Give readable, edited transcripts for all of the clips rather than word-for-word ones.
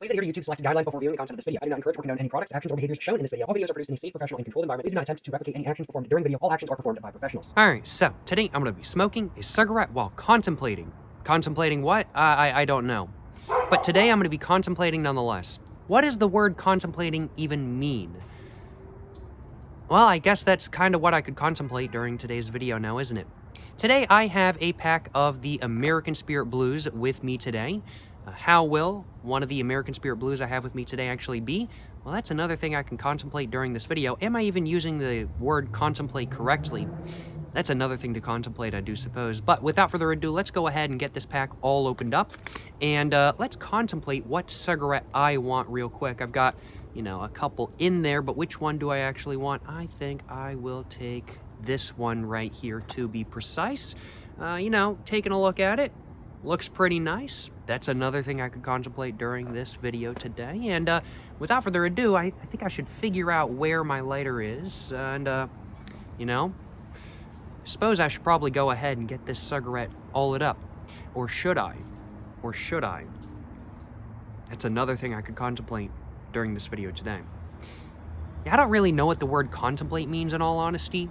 Please adhere to YouTube selected guidelines before viewing the content of this video. I do not encourage or condone any products, actions, or behaviors shown in this video. All videos are produced in a safe, professional, and controlled environment. Please do not attempt to replicate any actions performed during video. All actions are performed by professionals. Alright, so today I'm going to be smoking a cigarette while contemplating. Contemplating what? I don't know. But today I'm going to be contemplating nonetheless. What does the word contemplating even mean? Well, I guess that's kind of what I could contemplate during today's video now, isn't it? Today I have a pack of the American Spirit Blues with me today. How will one of the American Spirit Blues I have with me today actually be? Well, that's another thing I can contemplate during this video. Am I even using the word contemplate correctly? That's another thing to contemplate, I do suppose. But without further ado, let's go ahead and get this pack all opened up. And let's contemplate what cigarette I want real quick. I've got, you know, a couple in there, but which one do I actually want? I think I will take this one right here to be precise. You know, taking a look at it. Looks pretty nice. That's another thing I could contemplate during this video today. And without further ado, I think I should figure out where my lighter is. And, you know, suppose I should probably go ahead and get this cigarette all lit up. Or should I? Or should I? That's another thing I could contemplate during this video today. Yeah, I don't really know what the word contemplate means in all honesty.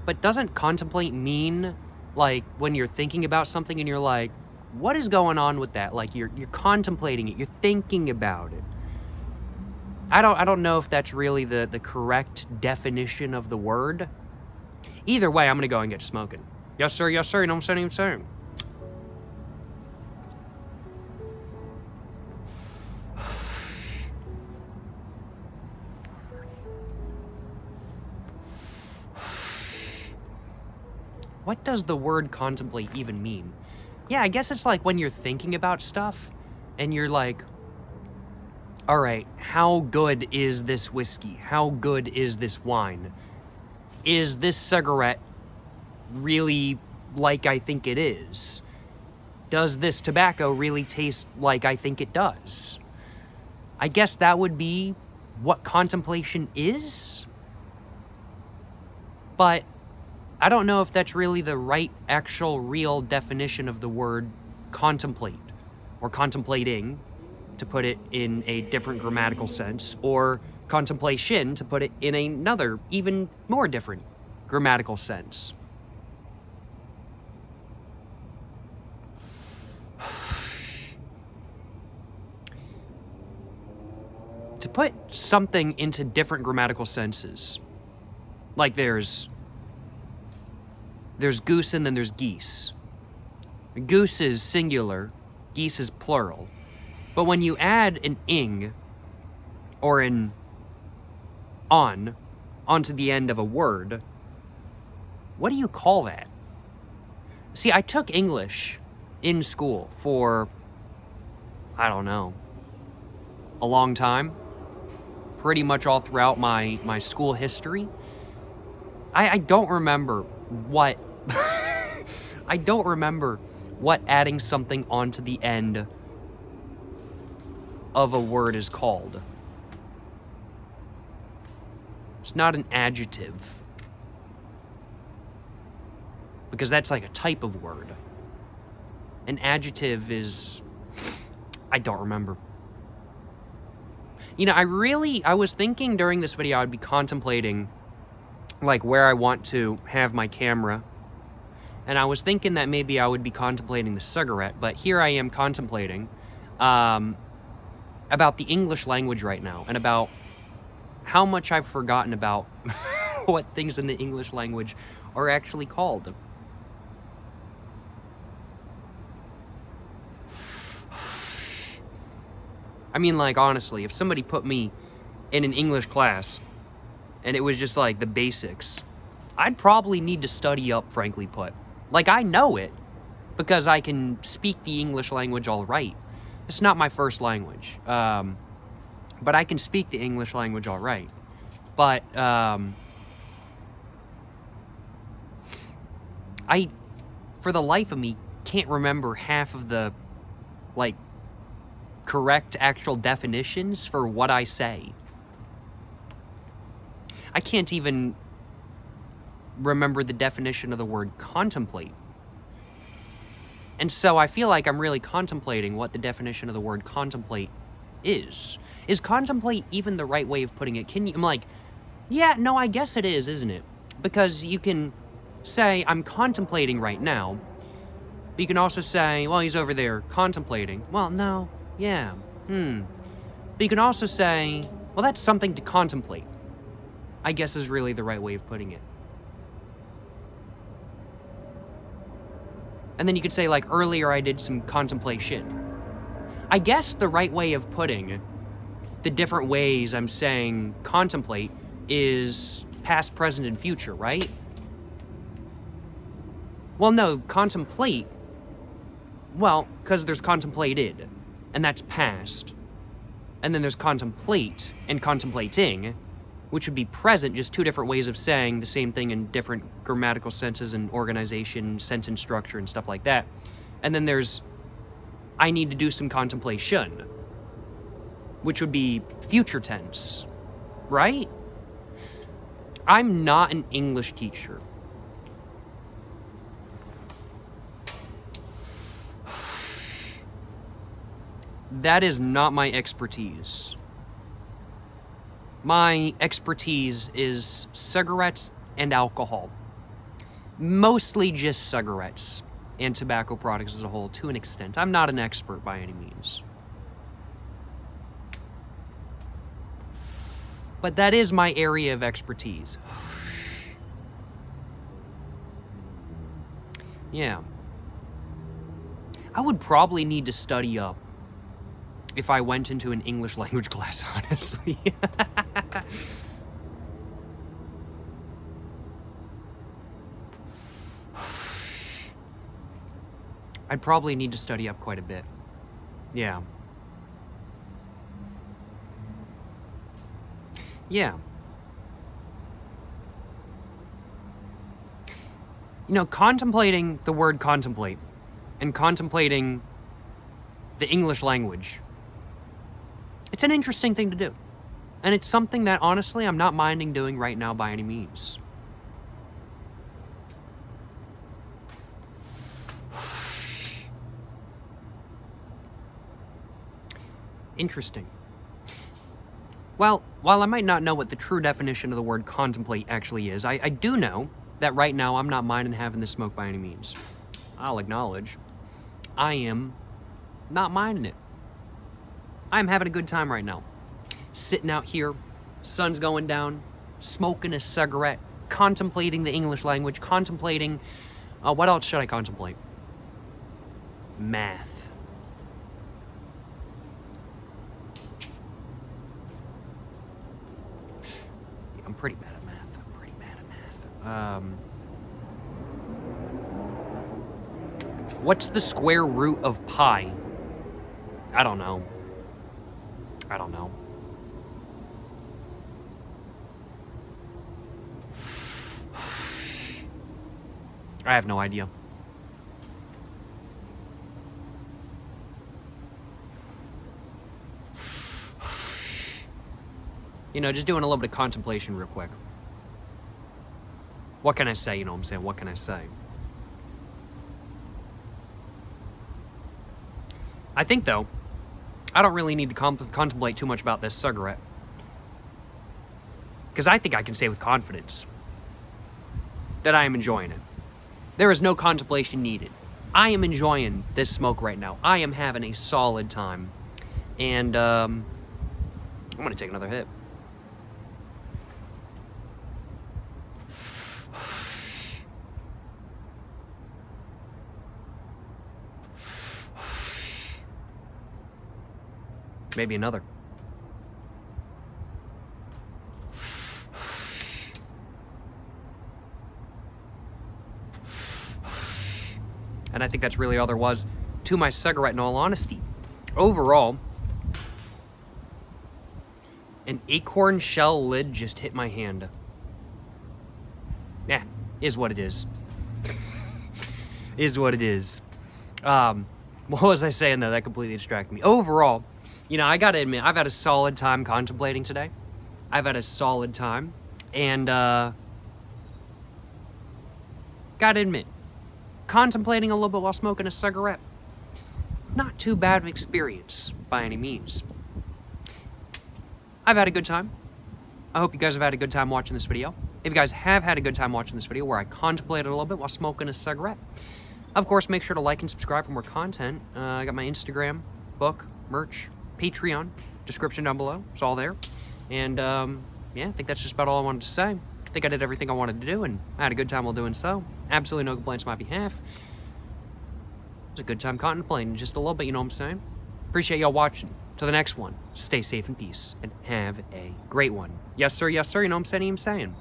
But doesn't contemplate mean, like, when you're thinking about something and you're like, what is going on with that? Like, you're contemplating it, you're thinking about it. I don't know if that's really the correct definition of the word. Either way, I'm gonna go and get to smoking. Yes, sir, you know what I'm saying, sir. What does the word contemplate even mean? Yeah, I guess it's like when you're thinking about stuff and you're like, all right, how good is this whiskey? How good is this wine? Is this cigarette really like I think it is? Does this tobacco really taste like I think it does? I guess that would be what contemplation is. But I don't know if that's really the right, actual, real definition of the word contemplate, or contemplating, to put it in a different grammatical sense, or contemplation, to put it in another, even more different grammatical sense. To put something into different grammatical senses, like there's goose and then there's geese. Goose is singular, geese is plural. But when you add an ing or an onto the end of a word, what do you call that? See, I took English in school for, I don't know, a long time. Pretty much all throughout my school history. I don't remember what I don't remember what adding something onto the end of a word is called. It's not an adjective. Because that's like a type of word. An adjective is... I don't remember. You know, I was thinking during this video I'd be contemplating like where I want to have my camera. And I was thinking that maybe I would be contemplating the cigarette, but here I am contemplating about the English language right now and about how much I've forgotten about what things in the English language are actually called. I mean, like, honestly, if somebody put me in an English class and it was just like the basics, I'd probably need to study up, frankly put. Like, I know it because I can speak the English language all right. It's not my first language, but I can speak the English language all right. But I, for the life of me, can't remember half of the, like, correct actual definitions for what I say. I can't even remember the definition of the word contemplate. And so I feel like I'm really contemplating what the definition of the word contemplate is. Is contemplate even the right way of putting it? I'm like, yeah, no, I guess it is, isn't it? Because you can say, I'm contemplating right now, but you can also say, well, he's over there contemplating. Well, no, yeah, But you can also say, well, that's something to contemplate, I guess is really the right way of putting it. And then you could say, like, earlier I did some contemplation. I guess the right way of putting the different ways I'm saying contemplate is past, present, and future, right? Well, no, contemplate, well, because there's contemplated, and that's past. And then there's contemplate and contemplating, which would be present, just two different ways of saying the same thing in different grammatical senses and organization, sentence structure, and stuff like that. And then there's, I need to do some contemplation, which would be future tense, right? I'm not an English teacher. That is not my expertise. My expertise is cigarettes and alcohol. Mostly just cigarettes and tobacco products as a whole, to an extent. I'm not an expert by any means. But that is my area of expertise. Yeah. I would probably need to study up if I went into an English language class, honestly. I'd probably need to study up quite a bit. Yeah. Yeah. You know, contemplating the word contemplate and contemplating the English language, it's an interesting thing to do. And it's something that, honestly, I'm not minding doing right now by any means. Interesting. Well, while I might not know what the true definition of the word contemplate actually is, I do know that right now I'm not minding having this smoke by any means. I'll acknowledge I am not minding it. I'm having a good time right now. Sitting out here, sun's going down, smoking a cigarette, contemplating the English language, contemplating... what else should I contemplate? Math. I'm pretty bad at math. What's the square root of pi? I don't know. I have no idea. You know, just doing a little bit of contemplation real quick. What can I say? You know what I'm saying? What can I say? I think, though, I don't really need to contemplate too much about this cigarette. Because I think I can say with confidence that I am enjoying it. There is no contemplation needed. I am enjoying this smoke right now. I am having a solid time. And, I'm going to take another hit. Maybe another. And I think that's really all there was to my cigarette, in all honesty. Overall, an acorn shell lid just hit my hand. Yeah, is what it is. Is what it is. What was I saying, though? That completely distracted me. Overall, you know, I gotta admit, I've had a solid time contemplating today. I've had a solid time. And, gotta admit, contemplating a little bit while smoking a cigarette, not too bad of an experience by any means. I've had a good time. I hope you guys have had a good time watching this video. If you guys have had a good time watching this video where I contemplated a little bit while smoking a cigarette, of course, make sure to like and subscribe for more content. I got my Instagram, book, merch, Patreon, description down below. It's all there. And yeah, I think that's just about all I wanted to say. I think I did everything I wanted to do, and I had a good time while doing so. Absolutely no complaints on my behalf. It was a good time contemplating just a little bit, you know what I'm saying? Appreciate y'all watching. Till the next one, stay safe and peace, and have a great one. Yes, sir, you know what I'm saying?